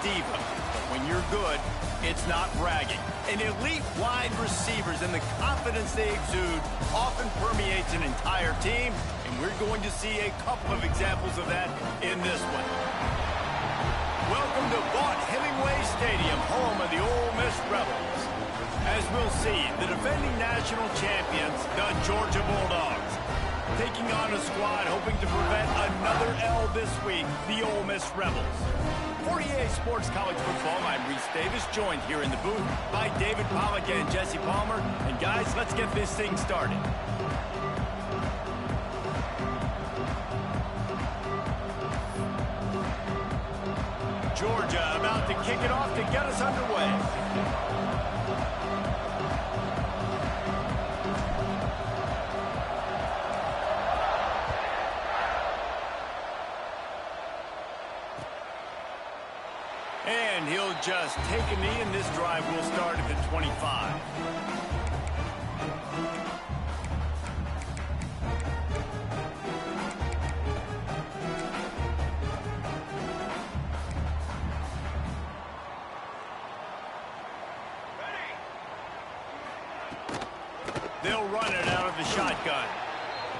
diva. But when you're good, it's not bragging. And elite wide receivers and the confidence they exude often permeates an entire team, and we're going to see a couple of examples of that in this one. Welcome to Vaught-Hemingway Stadium, home of the Ole Miss Rebels. As we'll see, the defending national champions, the Georgia Bulldogs, taking on a squad hoping to prevent another L this week, the Ole Miss Rebels. For EA Sports College Football, I'm Reese Davis, joined here in the booth by David Pollack and Jesse Palmer. And guys, let's get this thing started. Georgia about to kick it off to get us underway. And he'll just take a knee, and this drive will start at the 25. They'll run it out of the shotgun.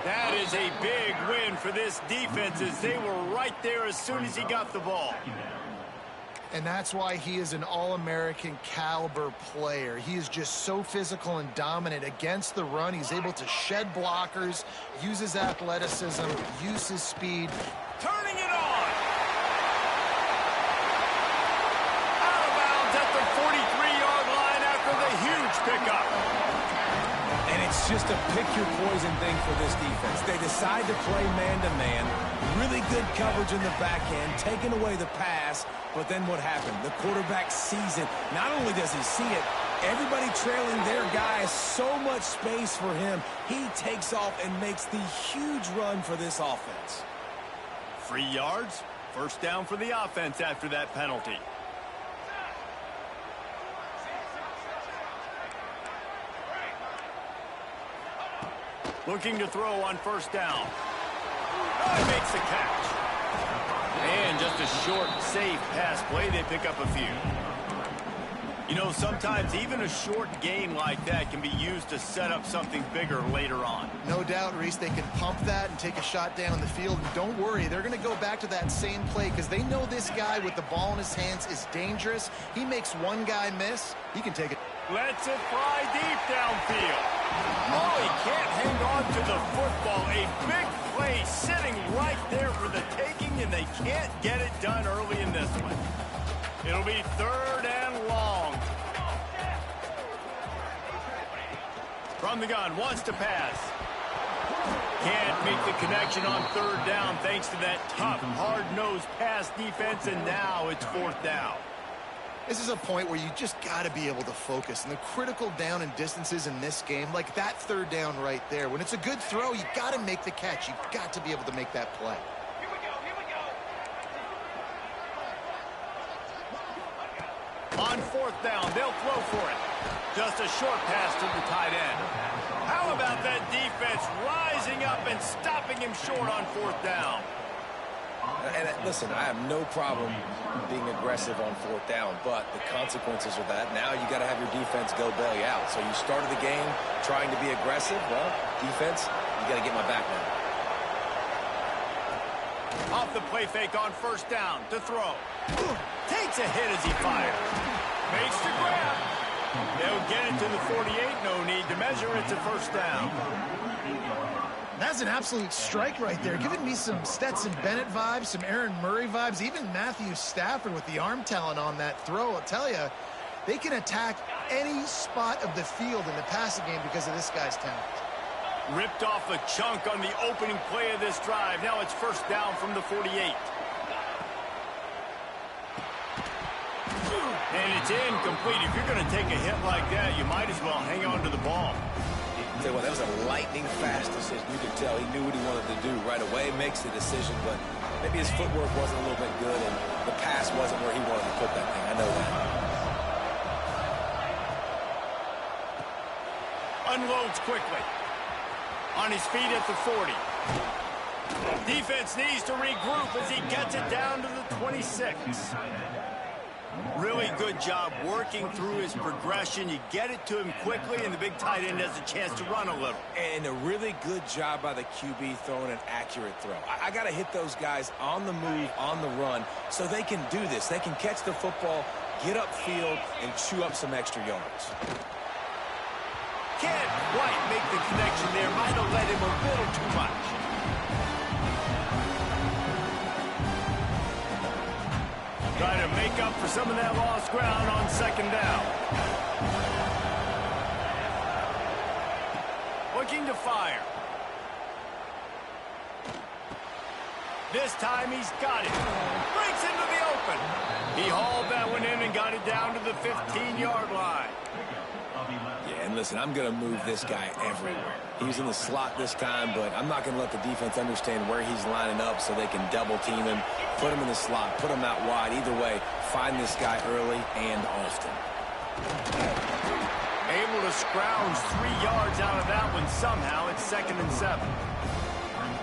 That is a big win for this defense, as they were right there as soon as he got the ball. And that's why he is an All-American caliber player. He is just so physical and dominant against the run. He's able to shed blockers, use his athleticism, use his speed. Turning it on! Out of bounds at the 43-yard line after the huge pickup. And it's just a pick-your-poison thing for this defense. They decide to play man-to-man, really good coverage in the back end, taking away the pass. But then what happened? The quarterback sees it. Not only does he see it, everybody trailing their guy has so much space for him. He takes off and makes the huge run for this offense. 3 yards, first down for the offense after that penalty. Looking to throw on first down. Oh, he makes the catch. And just a short, safe pass play, they pick up a few. You know, sometimes even a short gain like that can be used to set up something bigger later on. No doubt, Reese, they can pump that and take a shot down the field. And don't worry, they're going to go back to that same play because they know this guy with the ball in his hands is dangerous. He makes one guy miss, he can take it. Lets it fly deep downfield. Oh, he can't hang on to the football. A big play sitting right there for the taking, and they can't get it done early in this one. It'll be third and long. From the gun, wants to pass. Can't make the connection on third down thanks to that tough, hard-nosed pass defense, and now it's fourth down. This is a point where you just got to be able to focus. And the critical down and distances in this game, like that third down right there, when it's a good throw, you got to make the catch. You've got to be able to make that play. Here we go. On fourth down, they'll throw for it. Just a short pass to the tight end. How about that defense rising up and stopping him short on fourth down? And listen, I have no problem being aggressive on fourth down, but the consequences of that, now you got to have your defense go bail you out. So you started the game trying to be aggressive. Well, defense, you got to get my back now. Off the play fake on first down to throw. Takes a hit as he fires. Makes the grab. They'll get it to the 48. No need to measure. It's a first down. That's an absolute strike right there, giving me some Stetson Bennett vibes, some Aaron Murray vibes, even Matthew Stafford with the arm talent on that throw. I'll tell you, they can attack any spot of the field in the passing game because of this guy's talent. Ripped off a chunk on the opening play of this drive. Now it's first down from the 48. And it's incomplete. If you're going to take a hit like that, you might as well hang on to the ball. Tell you what, that was a lightning-fast decision. You could tell he knew what he wanted to do right away, makes the decision, but maybe his footwork wasn't a little bit good, and the pass wasn't where he wanted to put that thing. I know that. Unloads quickly. On his feet at the 40. Defense needs to regroup as he gets it down to the 26. Really good job working through his progression. You get it to him quickly, and the big tight end has a chance to run a little. And a really good job by the QB throwing an accurate throw. I got to hit those guys on the move, on the run, so they can do this. They can catch the football, get upfield, and chew up some extra yards. Can't quite make the connection there. Might have led him a little too much. Trying to make up for some of that lost ground on second down. Looking to fire. This time he's got it. Breaks into the open. He hauled that one in and got it down to the 15-yard line. Yeah, and listen, I'm going to move this guy everywhere. He's in the slot this time, but I'm not going to let the defense understand where he's lining up so they can double team him, put him in the slot, put him out wide. Either way, find this guy early and often. Able to scrounge 3 yards out of that one somehow. It's 2nd and 7.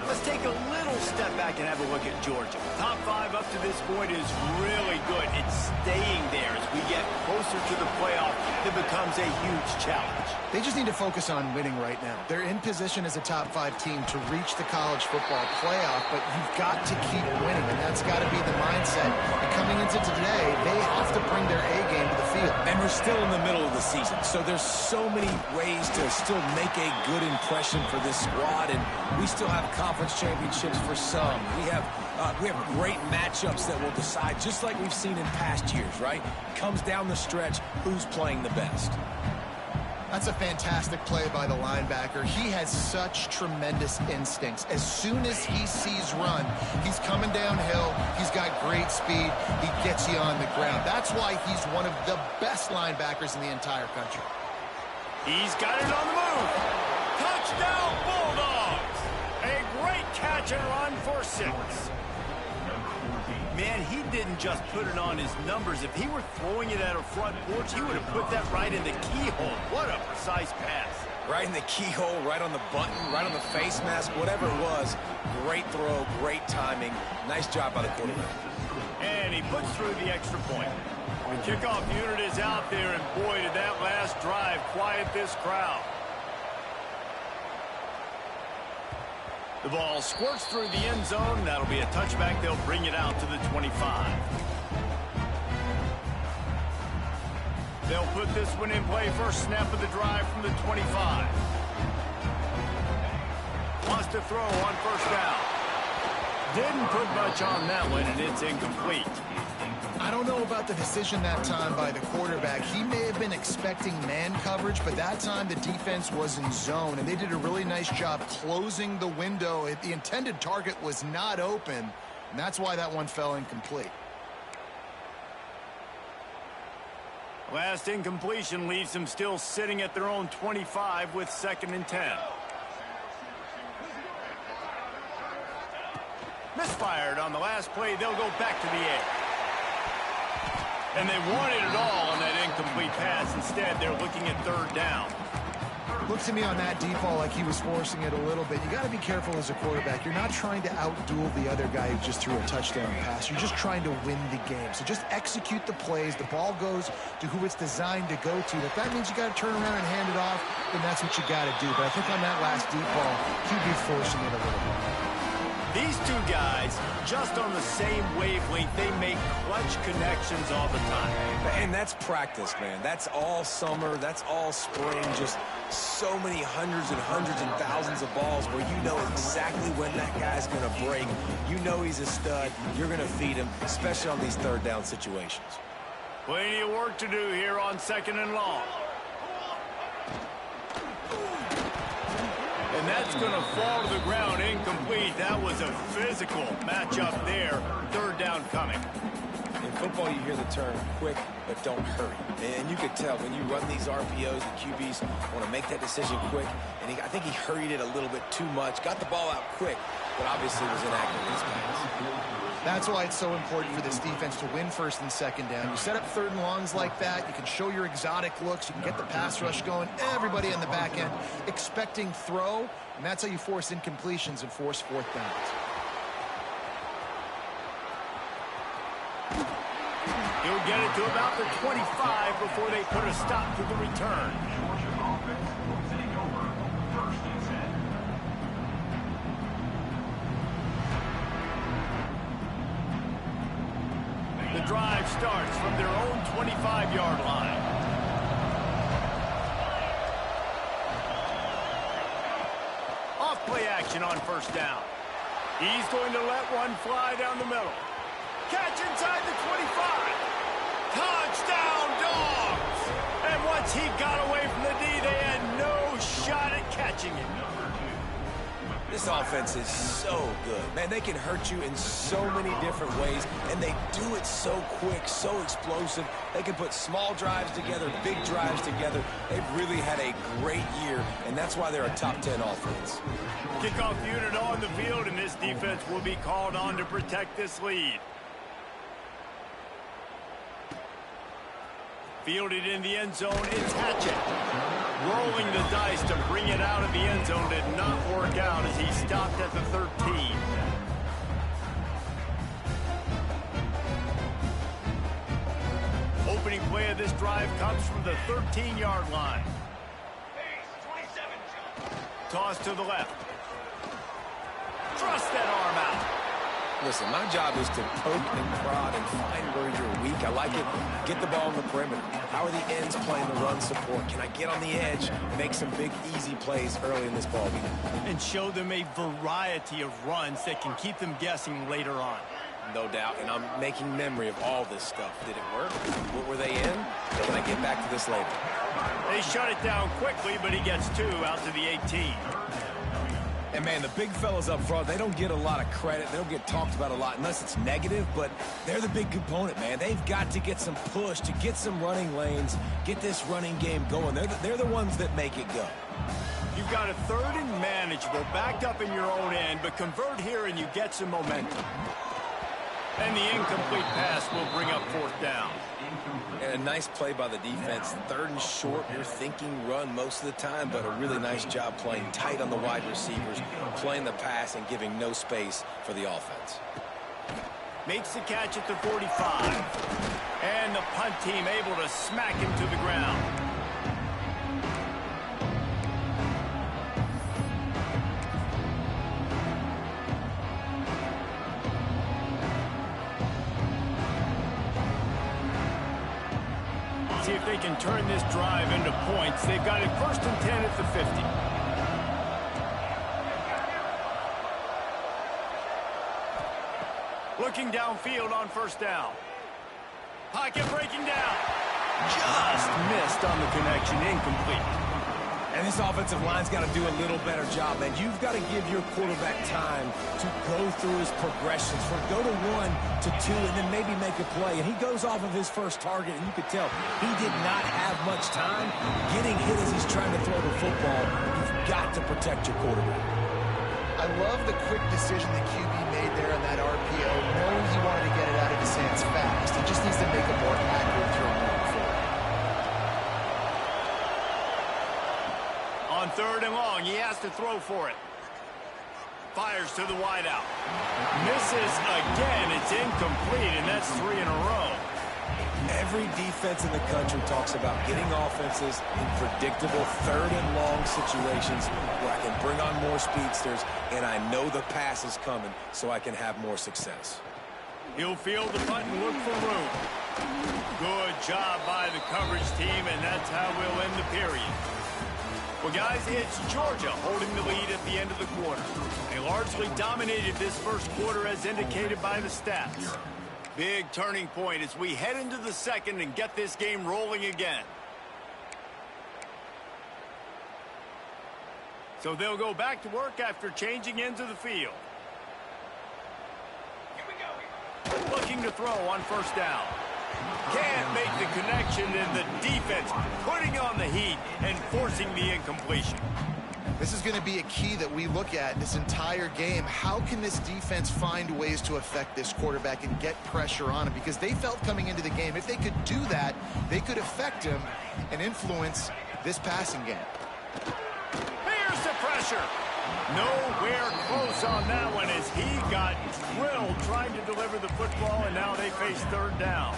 Let's take a little step back and have a look at Georgia. Top 5 up to this point is really good. It's staying there as we get closer to the playoff. It becomes a huge challenge. They just need to focus on winning right now. They're in position as a top 5 team to reach the college football playoff, but you've got to keep winning, and that's got to be the mindset. And coming into today, they have to bring their A game to the field. And we're still in the middle of the season, so there's so many ways to still make a good impression for this squad, and we still have conference championships for some. We have great matchups that will decide, just like we've seen in past years, right? Comes down the stretch, who's playing the best. That's a fantastic play by the linebacker. He has such tremendous instincts. As soon as he sees run, he's coming downhill. He's got great speed. He gets you on the ground. That's why he's one of the best linebackers in the entire country. He's got it on the move. Touchdown, Bulldogs. A great catch and run for 6. Man, he didn't just put it on his numbers. If he were throwing it at a front porch, he would have put that right in the keyhole. What a precise pass. Right in the keyhole, right on the button, right on the face mask, whatever it was. Great throw, great timing. Nice job by the quarterback. And he puts through the extra point. The kickoff unit is out there, and boy, did that last drive quiet this crowd. The ball squirts through the end zone. That'll be a touchback. They'll bring it out to the 25. They'll put this one in play. First snap of the drive from the 25. Wants to throw on first down. Didn't put much on that one, and it's incomplete. I don't know about the decision that time by the quarterback. He may have been expecting man coverage, but that time the defense was in zone, and they did a really nice job closing the window. The intended target was not open, and that's why that one fell incomplete. Last incompletion leaves them still sitting at their own 25 with 2nd and 10. Misfired on the last play. They'll go back to the air. And they wanted it all on that incomplete pass. Instead, they're looking at 3rd down. Looks to me on that deep ball like he was forcing it a little bit. You got to be careful as a quarterback. You're not trying to outduel the other guy who just threw a touchdown pass. You're just trying to win the game. So just execute the plays. The ball goes to who it's designed to go to. If that means you got to turn around and hand it off, then that's what you got to do. But I think on that last deep ball, he'd be forcing it a little bit. These two guys, just on the same wavelength, they make clutch connections all the time. And that's practice, man. That's all summer. That's all spring. Just so many hundreds and thousands of balls where you know exactly when that guy's going to break. You know he's a stud. You're going to feed him, especially on these 3rd down situations. Plenty of work to do here on 2nd and long. And that's going to fall to the ground incomplete. That was a physical matchup there. 3rd down coming. In football, you hear the term quick, but don't hurry. And you could tell when you run these RPOs, the QBs want to make that decision quick. And I think he hurried it a little bit too much. Got the ball out quick, but obviously was inaccurate in his pass. That's why it's so important for this defense to win 1st and 2nd down. You set up 3rd and longs like that. You can show your exotic looks. You can get the pass rush going. Everybody on the back end expecting throw, and that's how you force incompletions and force 4th downs. He'll get it to about the 25 before they put a stop to the return. The drive starts from their own 25-yard line. Off play action on first down. He's going to let one fly down the middle. Catch inside the 25. Touchdown, Dogs! And once he got away from the D, they had no shot at catching him. This offense is so good. Man, they can hurt you in so many different ways, and they do it so quick, so explosive. They can put small drives together, big drives together. They've really had a great year, and that's why they're a top 10 offense. Kickoff unit on the field, and this defense will be called on to protect this lead. Fielded in the end zone, it's Hatchett. Rolling the dice to bring it out of the end zone did not work out as he stopped at the 13. Opening play of this drive comes from the 13-yard line. Toss to the left. Thrust that arm out. Listen, my job is to poke and prod and find where you're weak. I like it. Get the ball in the perimeter. How are the ends playing the run support? Can I get on the edge and make some big, easy plays early in this ballgame? And show them a variety of runs that can keep them guessing later on. No doubt, and I'm making memory of all this stuff. Did it work? What were they in? Can I get back to this later? They shut it down quickly, but he gets two out to the 18. And, man, the big fellas up front, they don't get a lot of credit. They don't get talked about a lot unless it's negative, but they're the big component, man. They've got to get some push, to get some running lanes, get this running game going. They're the ones that make it go. You've got a third and manageable, backed up in your own end, but convert here and you get some momentum. And the incomplete pass will bring up fourth down. And a nice play by the defense. Third and short, you're thinking run most of the time, but a really nice job playing tight on the wide receivers, playing the pass and giving no space for the offense. Makes the catch at the 45. And the punt team able to smack him to the ground. See if they can turn this drive into points. They've got it first and 10 at the 50. Looking downfield on first down. Pocket breaking down. Just missed on the connection. Incomplete. And this offensive line's got to do a little better job, man. You've got to give your quarterback time to go through his progressions from go to 1 to 2 and then maybe make a play. And he goes off of his first target, and you could tell he did not have much time getting hit as he's trying to throw the football. You've got to protect your quarterback. I love the quick decision the QB made there on that RPO, knowing he wanted to get it out of his hands fast. He just needs to make a more accurate throw moving forward. On third and long, he has to throw for it. Fires to the wideout. Misses again. It's incomplete, and that's 3 in a row. Every defense in the country talks about getting offenses in predictable third and long situations where I can bring on more speedsters, and I know the pass is coming, so I can have more success. He'll field the punt and look for room. Good job by the coverage team, and that's how we'll end the period. Well, guys, it's Georgia holding the lead at the end of the quarter. They largely dominated this first quarter as indicated by the stats. Big turning point as we head into the second and get this game rolling again. So they'll go back to work after changing ends of the field. Here we go. Looking to throw on first down. Can't make the connection, and the defense putting on the heat and forcing the incompletion. This is going to be a key that we look at this entire game. How can this defense find ways to affect this quarterback and get pressure on him? Because they felt coming into the game, if they could do that, they could affect him and influence this passing game. Here's the pressure. Nowhere close on that one as he got drilled trying to deliver the football, and now they face third down.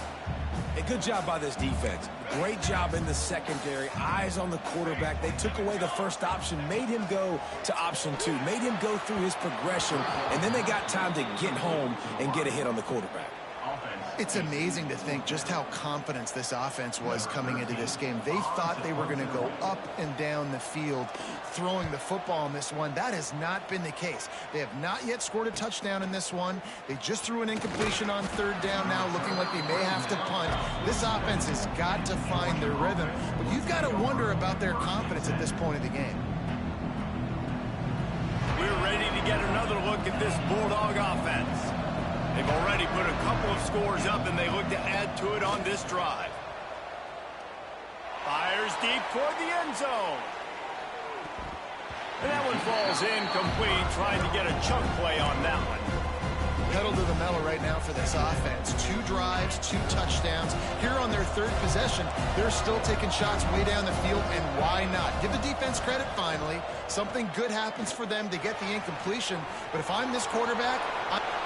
A good job by this defense. Great job in the secondary. Eyes on the quarterback. They took away the first option, made him go to option 2, made him go through his progression, and then they got time to get home and get a hit on the quarterback. It's amazing to think just how confident this offense was coming into this game. They thought they were going to go up and down the field throwing the football in this one. That has not been the case. They have not yet scored a touchdown in this one. They just threw an incompletion on third down now, looking like they may have to punt. This offense has got to find their rhythm, but you've got to wonder about their confidence at this point of the game. We're ready to get another look at this Bulldog offense. They've already put a couple of scores up, and they look to add to it on this drive. Fires deep toward the end zone. And that one falls incomplete, trying to get a chunk play on that one. Pedal to the metal right now for this offense. 2 drives, 2 touchdowns. Here on their third possession, they're still taking shots way down the field, and why not? Give the defense credit finally. Something good happens for them to get the incompletion, but if I'm this quarterback,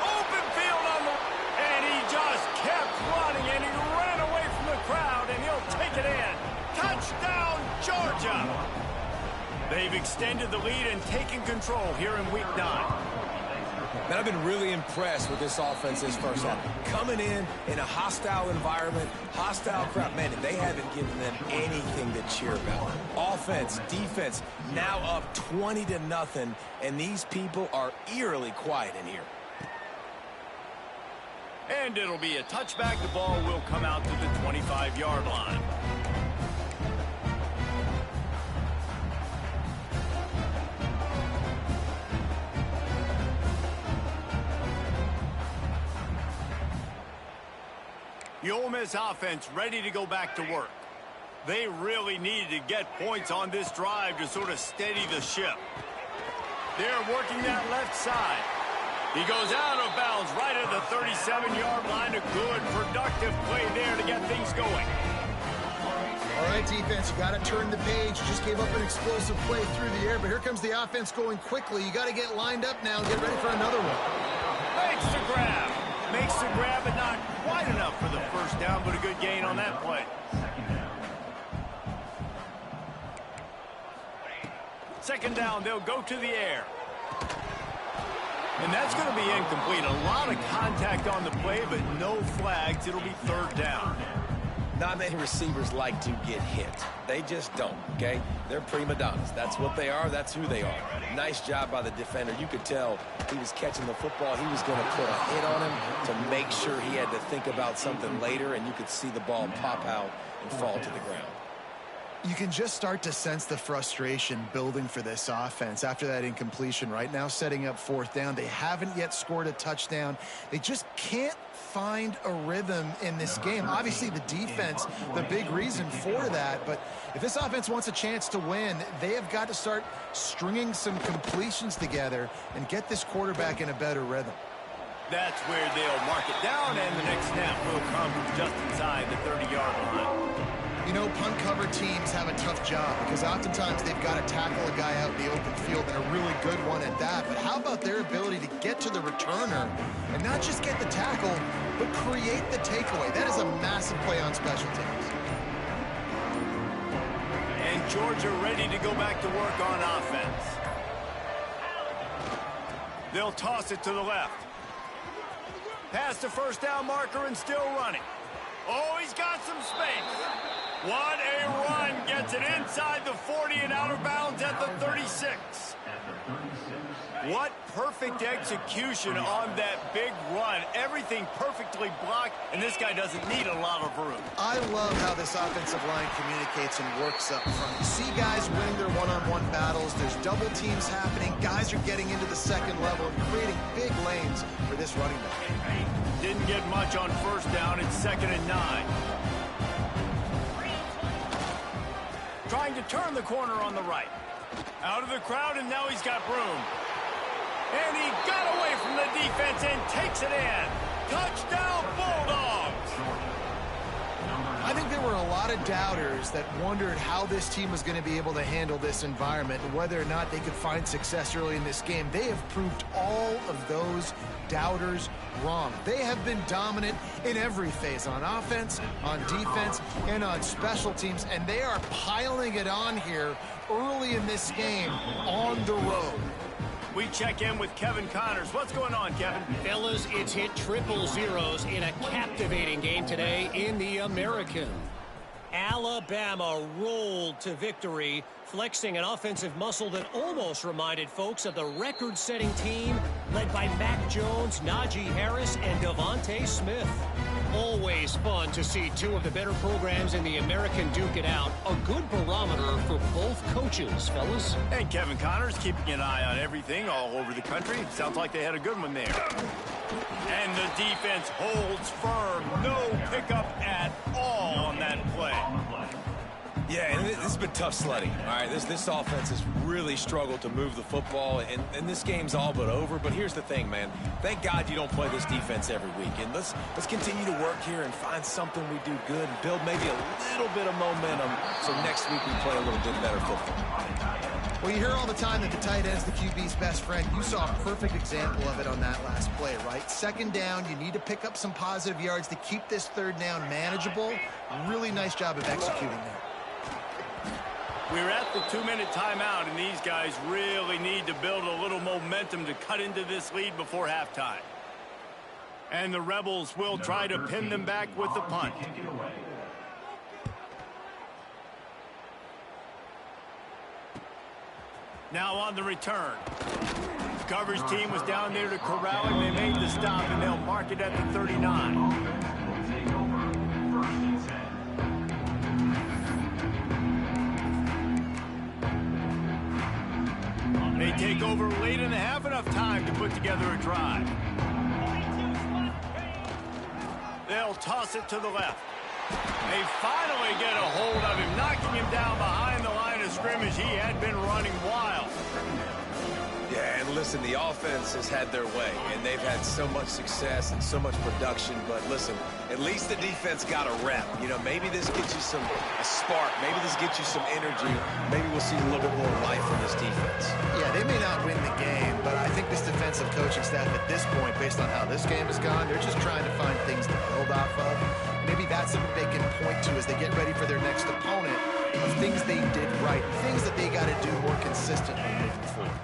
Open field on the... And he just kept running, and he ran away from the crowd, and he'll take it in. Touchdown, Georgia! They've extended the lead and taken control here in Week 9. Man, I've been really impressed with this offense this first half. Coming in a hostile environment, hostile crowd. Man, they haven't given them anything to cheer about. Offense, defense, now up 20-0, and these people are eerily quiet in here. And it'll be a touchback. The ball will come out to the 25-yard line. The Ole Miss offense ready to go back to work. They really needed to get points on this drive to sort of steady the ship. They're working that left side. He goes out of bounds right at the 37-yard line. A good, productive play there to get things going. all right, defense, you got to turn the page. You just gave up an explosive play through the air, but here comes the offense going quickly. You got to get lined up now and get ready for another one. Makes the grab. Makes the grab, but not quite enough for the first down, but a good gain on that play. Second down, they'll go to the air. And that's going to be incomplete. A lot of contact on the play, but no flags. It'll be third down. Not many receivers like to get hit. They just don't, okay? They're prima donnas. That's what they are. That's who they are. Nice job by the defender. You could tell he was catching the football. He was going to put a hit on him to make sure he had to think about something later, and you could see the ball pop out and fall to the ground. You can just start to sense the frustration building for this offense after that incompletion. Right now, setting up fourth down. They haven't yet scored a touchdown. They just can't find a rhythm in this game. Obviously, the defense, the big reason for that. But if this offense wants a chance to win, they have got to start stringing some completions together and get this quarterback in a better rhythm. That's where they'll mark it down, and the next snap will come just inside the 30-yard line. You know, punt cover teams have a tough job because oftentimes they've got to tackle a guy out in the open field, and a really good one at that. But how about their ability to get to the returner and not just get the tackle, but create the takeaway? That is a massive play on special teams. And Georgia ready to go back to work on offense. They'll toss it to the left. Past the first down marker and still running. Oh, he's got some space. What a run. Gets it inside the 40 and out of bounds at the 36. What perfect execution on that big run. Everything perfectly blocked, and this guy doesn't need a lot of room. I love how this offensive line communicates and works up front. You see guys winning their one-on-one battles. There's double teams happening. Guys are getting into the second level and creating big lanes for this running back. Didn't get much on first down. It's 2nd and 9. Trying to turn the corner on the right. Out of the crowd, and now he's got room. And he got away from the defense and takes it in. Touchdown, Bulldogs! I think there were a lot lot of doubters that wondered how this team was going to be able to handle this environment and whether or not they could find success early in this game. They have proved all of those doubters wrong. They have been dominant in every phase, on offense, on defense, and on special teams, and they are piling it on here early in this game on the road. We check in with Kevin Connors. What's going on, Kevin? Fellas, it's hit triple zeros in a captivating game today in the American. Alabama rolled to victory, flexing an offensive muscle that almost reminded folks of the record-setting team led by Mac Jones, Najee Harris, and Devontae Smith. Always fun to see two of the better programs in the American duke it out. A good barometer for both coaches, fellas. And Kevin Connors keeping an eye on everything all over the country. Sounds like they had a good one there. And the defense holds firm. No pickup at all on that play. Yeah, and this has been tough sledding. All right, this offense has really struggled to move the football, and this game's all but over. But here's the thing, man. Thank God you don't play this defense every week. And let's continue to work here and find something we do good and build maybe a little bit of momentum so next week we play a little bit better football. Well, you hear all the time that the tight end's the QB's best friend. You saw a perfect example of it on that last play, right? Second down, you need to pick up some positive yards to keep this third down manageable. Really nice job of executing there. We're at the 2-minute timeout, and these guys really need to build a little momentum to cut into this lead before halftime. And the Rebels will try to pin them back with the punt. Now on the return. The coverage team was down there to corral him. They made the stop, and they'll mark it at the 39. They take over late in the half, enough time to put together a drive. They'll toss it to the left. They finally get a hold of him, knocking him down behind the line of scrimmage. He had been running wild. Yeah, and listen, the offense has had their way, and they've had so much success and so much production. But listen, at least the defense got a rep. You know, maybe this gets you a spark. Maybe this gets you some energy. Maybe we'll see a little bit more life from this defense. Yeah, they may not win the game, but I think this defensive coaching staff at this point, based on how this game has gone, they're just trying to find things to build off of. Maybe that's something they can point to as they get ready for their next opponent, of things they did right, things that they got to do more consistently moving forward.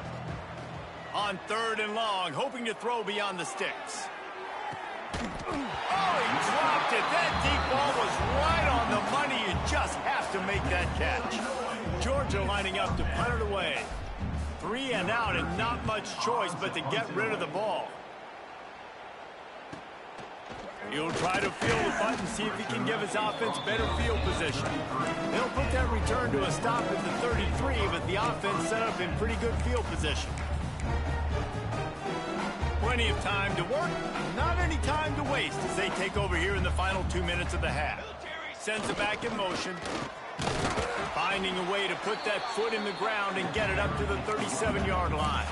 On 3rd and long, hoping to throw beyond the sticks. Oh, he dropped it. That deep ball was right on the money. You just have to make that catch. Georgia lining up to punt it away. 3 and out, and not much choice but to get rid of the ball. He'll try to feel the button, see if he can give his offense better field position. They'll put that return to a stop at the 33, but the offense set up in pretty good field position. Plenty of time to work, not any time to waste as they take over here in the final 2 minutes of the half. Sends it back in motion. Finding a way to put that foot in the ground and get it up to the 37-yard line.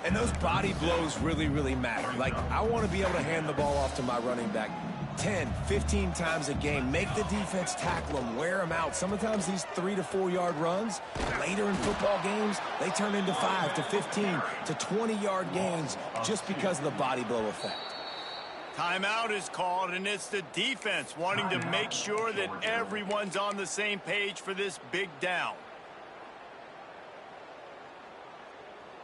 And those body blows really, really matter. Like, I want to be able to hand the ball off to my running back 10, 15 times a game. Make the defense tackle them, wear them out. Sometimes these 3 to 4 yard runs, later in football games, they turn into 5 to 15 to 20-yard gains just because of the body blow effect. Timeout is called, and it's the defense wanting to make sure that everyone's on the same page for this big down.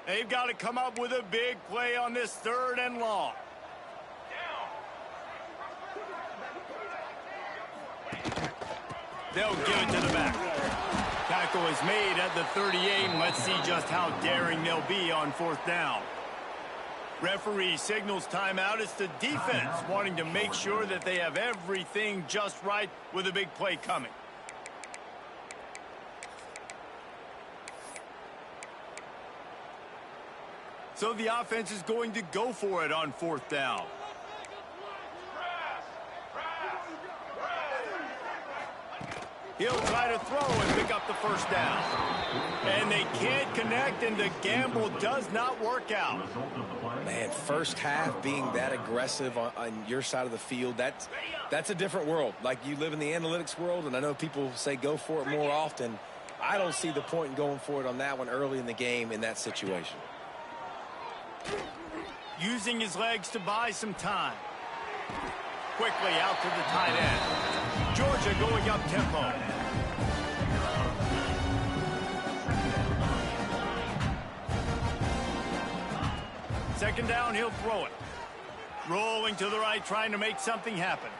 They've got to come up with a big play on this 3rd and long. They'll give it to the back. Tackle is made at the 38, and let's see just how daring they'll be on 4th down. Referee signals timeout. It's the defense wanting to make sure that they have everything just right with a big play coming. So the offense is going to go for it on 4th down. He'll try to throw and pick up the first down. And they can't connect, and the gamble does not work out. Man, first half being that aggressive on your side of the field, that's a different world. Like, you live in the analytics world, and I know people say go for it more often. I don't see the point in going for it on that one early in the game in that situation. Using his legs to buy some time. Quickly out to the tight end. Georgia going up tempo. Second down, he'll throw it. Rolling to the right, trying to make something happen.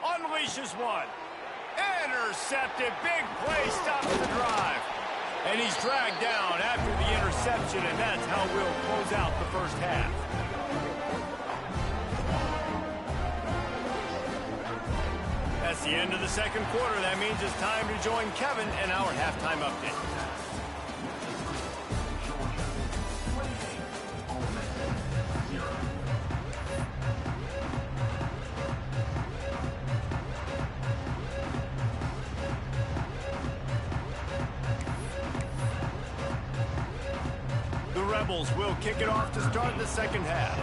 Unleashes one. Intercepted. Big play, stops the drive. And he's dragged down after the interception, and that's how we'll close out the first half. That's the end of the second quarter. That means it's time to join Kevin in our halftime update. The Rebels will kick it off to start the second half.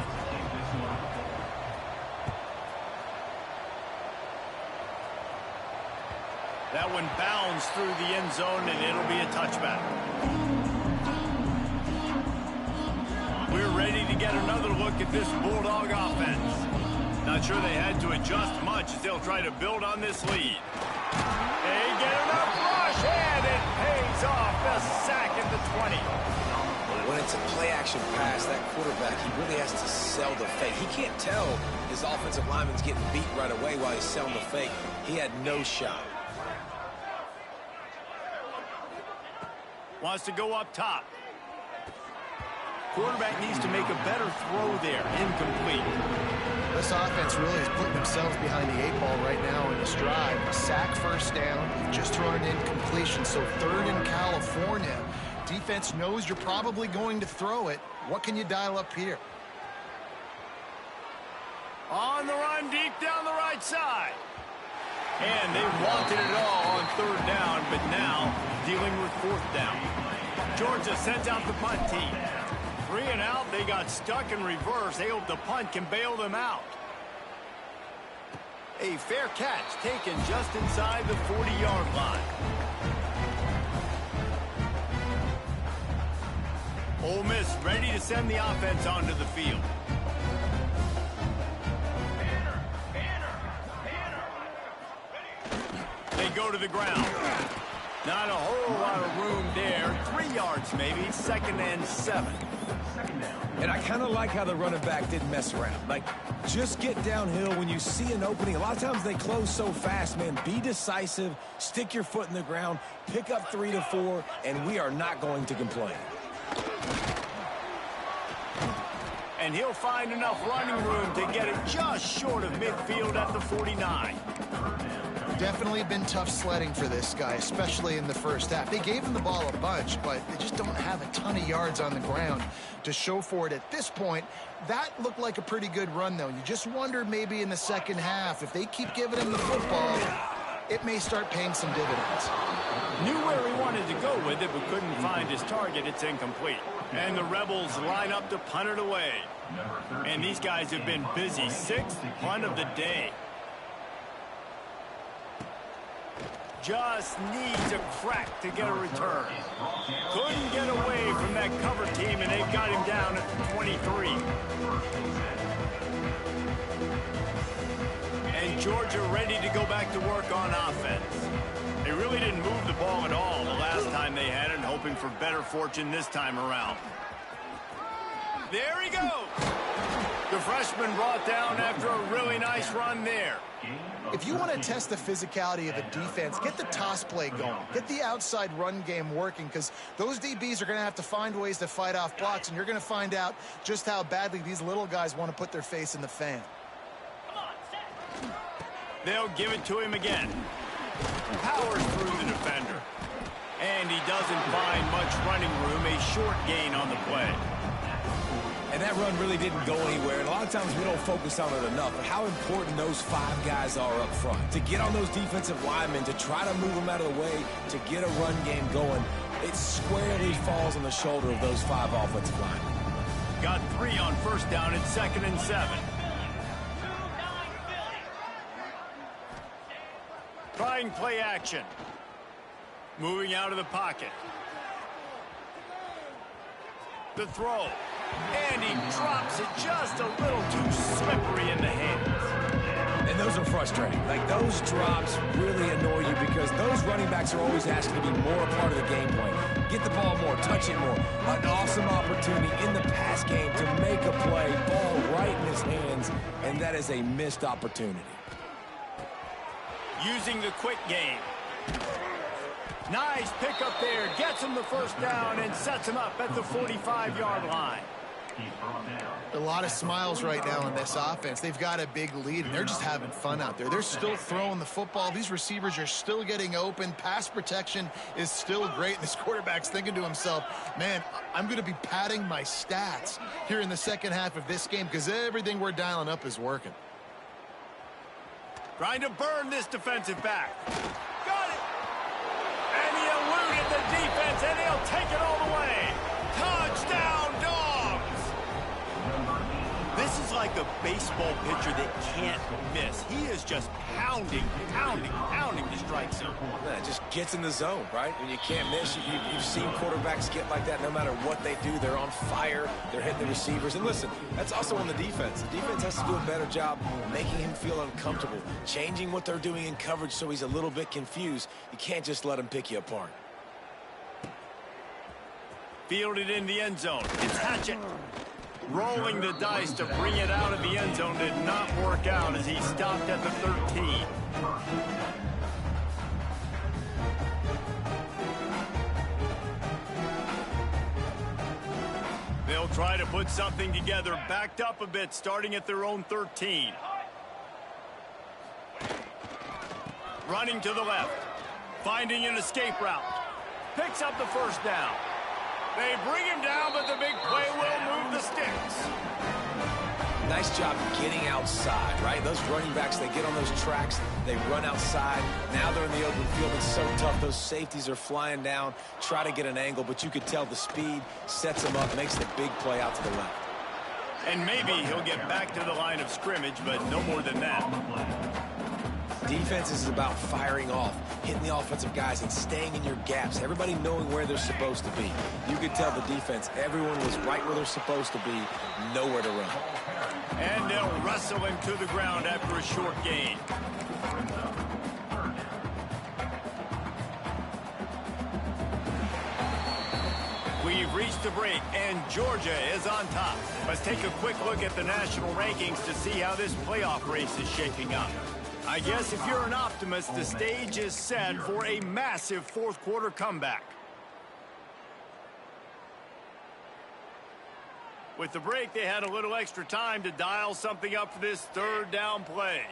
That one bounds through the end zone, and it'll be a touchback. We're ready to get another look at this Bulldog offense. Not sure they had to adjust much as they'll try to build on this lead. They get enough rush, and it pays off. The sack at the 20. When it's a play-action pass, that quarterback, he really has to sell the fake. He can't tell his offensive lineman's getting beat right away while he's selling the fake. He had no shot. Wants to go up top. Quarterback needs to make a better throw there. Incomplete. This offense really is putting themselves behind the 8 ball right now in this drive. A sack, first down. You've just thrown an incompletion, so third in California. Defense knows you're probably going to throw it. What can you dial up here? On the run, deep down the right side. And they wanted it all on third down, but now dealing with fourth down. Georgia sends out the punt team. 3 and out, they got stuck in reverse. They hope the punt can bail them out. A fair catch taken just inside the 40-yard line. Ole Miss ready to send the offense onto the field. They go to the ground. Not a whole lot of room there. 3 yards maybe. 2nd and 7. And I kind of like how the running back didn't mess around. Like, just get downhill when you see an opening. A lot of times they close so fast, man. Be decisive. Stick your foot in the ground. Pick up 3 to 4, and we are not going to complain. And he'll find enough running room to get it just short of midfield at the 49. Definitely been tough sledding for this guy, especially in the first half. They gave him the ball a bunch, but they just don't have a ton of yards on the ground to show for it at this point. That looked like a pretty good run, though. You just wonder maybe in the second half, if they keep giving him the football, it may start paying some dividends. Knew where he wanted to go with it, but couldn't find his target. It's incomplete. And the Rebels line up to punt it away. And these guys have been busy. 6th punt of the day. Just needs a crack to get a return. Couldn't get away from that cover team, and they've got him down at the 23. And Georgia ready to go back to work on offense. They really didn't move the ball at all the last time they had it, hoping for better fortune this time around. There he goes. The freshman brought down after a really nice run there. If you want to test the physicality of a defense, get the toss play going. Get the outside run game working, because those DBs are going to have to find ways to fight off blocks, and you're going to find out just how badly these little guys want to put their face in the fan. They'll give it to him again. Powers through the defender. And he doesn't find much running room. A short gain on the play. And that run really didn't go anywhere, and a lot of times we don't focus on it enough, but how important those 5 guys are up front. To get on those defensive linemen, to try to move them out of the way, to get a run game going, it squarely falls on the shoulder of those 5 offensive linemen. Got 3 on first down and 2nd and 7. Trying play action. Moving out of the pocket. The throw. And he drops it just a little too slippery in the hands. And those are frustrating. Like, those drops really annoy you because those running backs are always asking to be more a part of the game plan. Get the ball more, touch it more. An awesome opportunity in the pass game to make a play, ball right in his hands, and that is a missed opportunity. Using the quick game. Nice pick up there. Gets him the first down and sets him up at the 45-yard line. A lot of smiles right now in this offense. They've got a big lead, and they're just having fun out there. They're still throwing the football. These receivers are still getting open. Pass protection is still great. And this quarterback's thinking to himself, man, I'm going to be padding my stats here in the second half of this game because everything we're dialing up is working. Trying to burn this defensive back. Got it! And he eluded the defense, and he'll take it all the way. Touchdown, Dogs! This is like a baseball pitcher that can't miss. He is just pounding the strike zone. Yeah, it just gets in the zone, right? When you can't miss, you've seen quarterbacks get like that no matter what they do. They're on fire. They're hitting the receivers. And listen, that's also on the defense. The defense has to do a better job making him feel uncomfortable, changing what they're doing in coverage so he's a little bit confused. You can't just let him pick you apart. Fielded in the end zone. It's Hatchett. Rolling the dice to bring it out of the end zone did not work out as he stopped at the 13. They'll try to put something together, backed up a bit, starting at their own 13. Running to the left. Finding an escape route. Picks up the first down. They bring him down, but the big play will move the sticks. Nice job getting outside, right? Those running backs, they get on those tracks, they run outside. Now they're in the open field. It's so tough. Those safeties are flying down, try to get an angle, but you could tell the speed sets him up, makes the big play out to the left. And maybe he'll get back to the line of scrimmage, but no more than that. Defense is about firing off, hitting the offensive guys, and staying in your gaps. Everybody knowing where they're supposed to be. You could tell the defense, everyone was right where they're supposed to be, nowhere to run. And they'll wrestle him to the ground after a short gain. We've reached the break, and Georgia is on top. Let's take a quick look at the national rankings to see how this playoff race is shaping up. I guess if you're an optimist, the stage is set for a massive fourth-quarter comeback. With the break, they had a little extra time to dial something up for this third down play.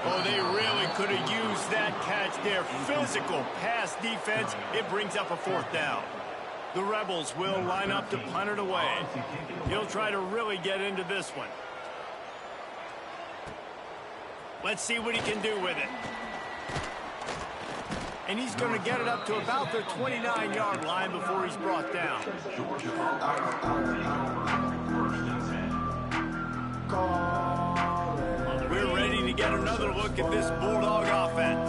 Oh, they really could have used that catch there. Physical pass defense. It brings up a fourth down. The Rebels will line up to punt it away. He'll try to really get into this one. Let's see what he can do with it. And he's going to get it up to about the 29-yard line before he's brought down. We're ready to get another look at this Bulldog offense.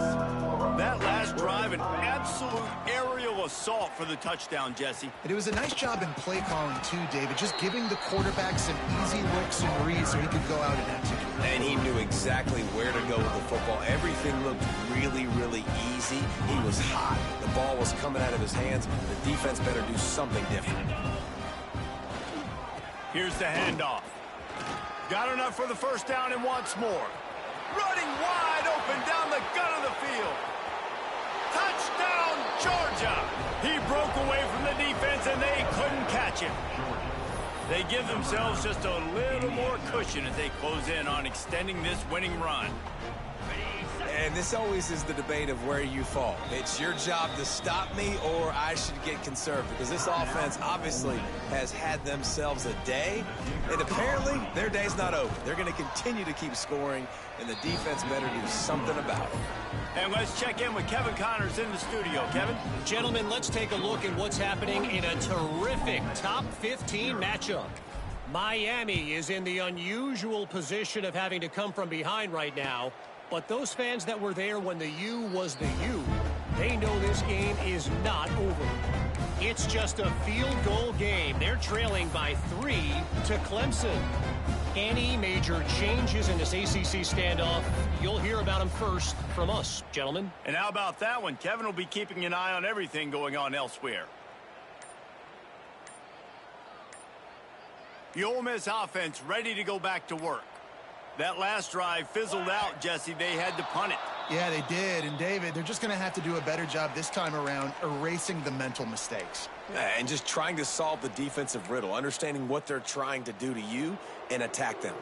That last drive, an absolute aerial assault for the touchdown, Jesse. And it was a nice job in play calling, too, David, just giving the quarterback some easy looks and reads so he could go out and execute. And he knew exactly where to go with the football. Everything looked really, really easy. He was hot. The ball was coming out of his hands. The defense better do something different. Here's the handoff. Got enough for the first down and wants more. Running wide open down the gut of the field. Touchdown, Georgia! He broke away from the defense, and they couldn't catch him. They give themselves just a little more cushion as they close in on extending this winning run. And this always is the debate of where you fall. It's your job to stop me, or I should get conserved, because this offense obviously has had themselves a day, and apparently their day's not over. They're going to continue to keep scoring, and the defense better do something about it. And let's check in with Kevin Connors in the studio. Kevin? Gentlemen, let's take a look at what's happening in a terrific top 15 matchup. Miami is in the unusual position of having to come from behind right now. But those fans that were there when the U was the U, they know this game is not over. It's just a field goal game. They're trailing by 3 to Clemson. Any major changes in this ACC standoff, you'll hear about them first from us, gentlemen. And how about that one? Kevin will be keeping an eye on everything going on elsewhere. The Ole Miss offense ready to go back to work. That last drive fizzled out, Jesse. They had to punt it. Yeah, they did. And, David, they're just going to have to do a better job this time around erasing the mental mistakes. And just trying to solve the defensive riddle, understanding what they're trying to do to you and attack them.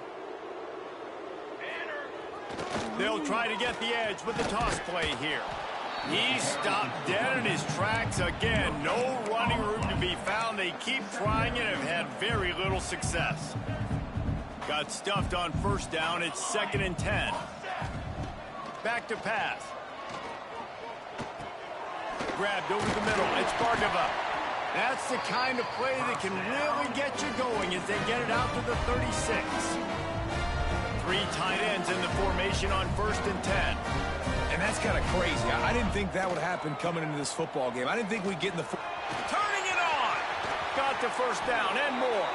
They'll try to get the edge with the toss play here. He stopped dead in his tracks again. No running room to be found. They keep trying it and have had very little success. Got stuffed on first down. It's 2nd and 10. Back to pass. Grabbed over the middle. It's Bargava. That's the kind of play that can really get you going as they get it out to the 36. 3 tight ends in the formation on 1st and 10. And that's kind of crazy. I didn't think that would happen coming into this football game. I didn't think we'd get in the... Turning it on. Got the first down and more.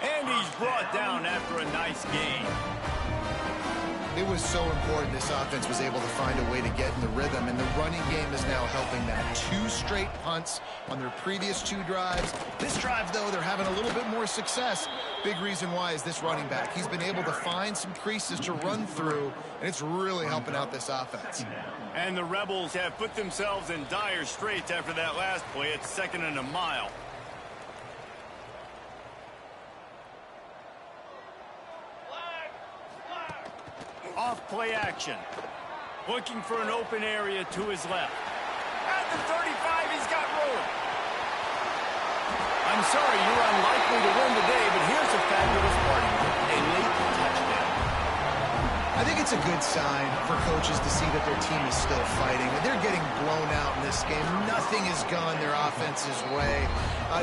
And he's brought down after a nice gain. It was so important this offense was able to find a way to get in the rhythm, and the running game is now helping that. 2 straight punts on their previous 2 drives. This drive, though, they're having a little bit more success. Big reason why is this running back. He's been able to find some creases to run through, and it's really helping out this offense. And the Rebels have put themselves in dire straits after that last play. It's 2nd and a mile. Off play action. Looking for an open area to his left. At the 35, he's got room. I'm sorry, you're unlikely to win today, but here's a fabulous party. A late touchdown. I think it's a good sign for coaches to see that their team is still fighting. They're getting blown out in this game. Nothing has gone their offense's way.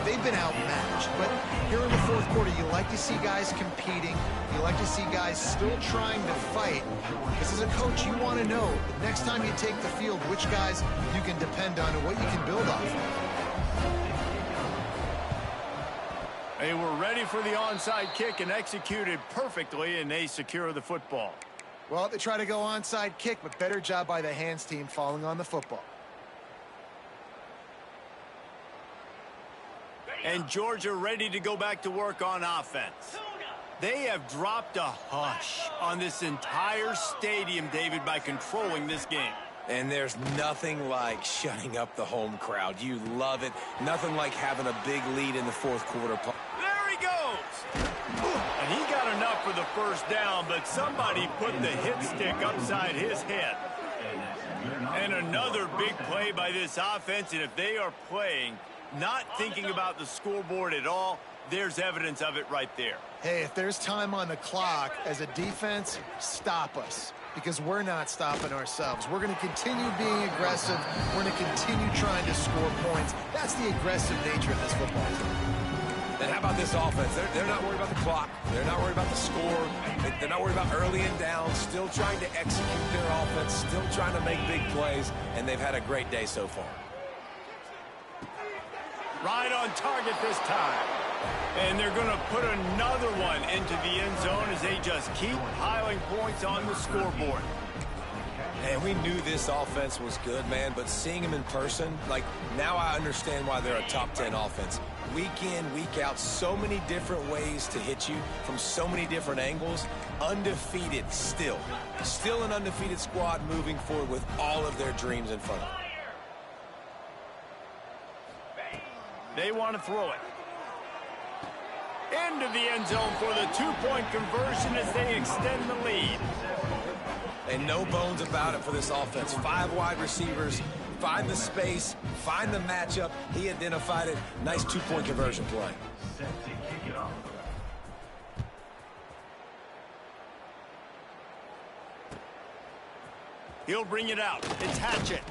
They've been outmatched. But here in the 4th quarter, you like to see guys competing. You like to see guys still trying to fight. Because as a coach, you want to know next time you take the field which guys you can depend on and what you can build off of. They were ready for the onside kick and executed perfectly, and they secure the football. Well, they try to go onside kick, but better job by the hands team falling on the football. And Georgia ready to go back to work on offense. They have dropped a hush on this entire stadium, David, by controlling this game. And there's nothing like shutting up the home crowd. You love it. Nothing like having a big lead in the 4th quarter. There he goes. And he got enough for the first down, but somebody put the hit stick upside his head. And another big play by this offense, and if they are playing, not thinking about the scoreboard at all, there's evidence of it right there. Hey, if there's time on the clock, as a defense, stop us. Because we're not stopping ourselves. We're going to continue being aggressive. We're going to continue trying to score points. That's the aggressive nature of this football team. And how about this offense? They're not worried about the clock. They're not worried about the score. They're not worried about early and down. Still trying to execute their offense. Still trying to make big plays. And they've had a great day so far. Right on target this time. And they're going to put another one into the end zone as they just keep piling points on the scoreboard. And we knew this offense was good, man, but seeing them in person, like, now I understand why they're a top 10 offense. Week in, week out, so many different ways to hit you from so many different angles. Undefeated still. Still an undefeated squad moving forward with all of their dreams in front of them. They want to throw it. Into the end zone for the 2-point conversion as they extend the lead. And no bones about it for this offense. 5 wide receivers, find the space, find the matchup. He identified it. Nice 2-point conversion play. He'll bring it out. It's Hatchett.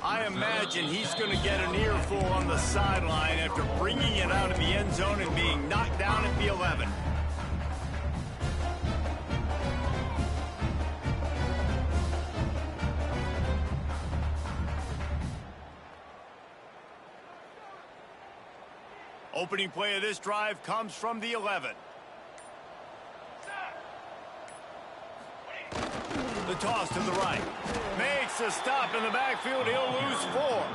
I imagine he's going to get an earful on the sideline after bringing it out of the end zone and being knocked down at the 11. Opening play of this drive comes from the 11. The toss to the right. Makes a stop in the backfield. He'll lose 4.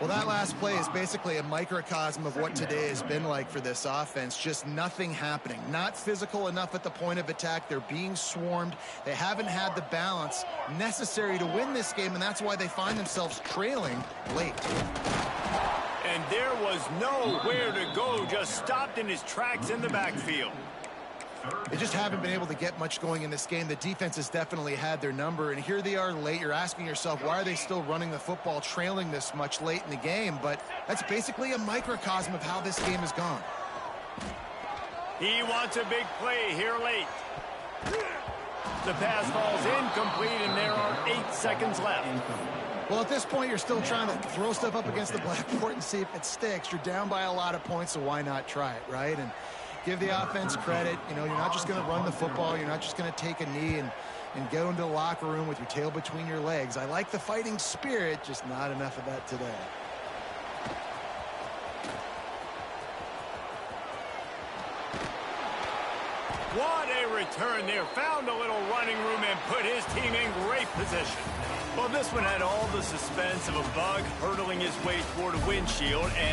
Well, that last play is basically a microcosm of what today has been like for this offense. Just nothing happening. Not physical enough at the point of attack. They're being swarmed. They haven't had the balance necessary to win this game, and that's why they find themselves trailing late. And there was nowhere to go. Just stopped in his tracks in the backfield. They just haven't been able to get much going in this game. The defense has definitely had their number, and here they are late. You're asking yourself, why are they still running the football, trailing this much late in the game? But that's basically a microcosm of how this game has gone. He wants a big play here late. The pass falls incomplete, and there are 8 seconds left. Well, at this point, you're still trying to throw stuff up against the blackboard and see if it sticks. You're down by a lot of points, so why not try it, right? And give the offense credit. You know, you're not just going to run the football. You're not just going to take a knee and go into the locker room with your tail between your legs. I like the fighting spirit, just not enough of that today. What a return there. Found a little running room and put his team in great position. Well, this one had all the suspense of a bug hurtling his way toward a windshield. And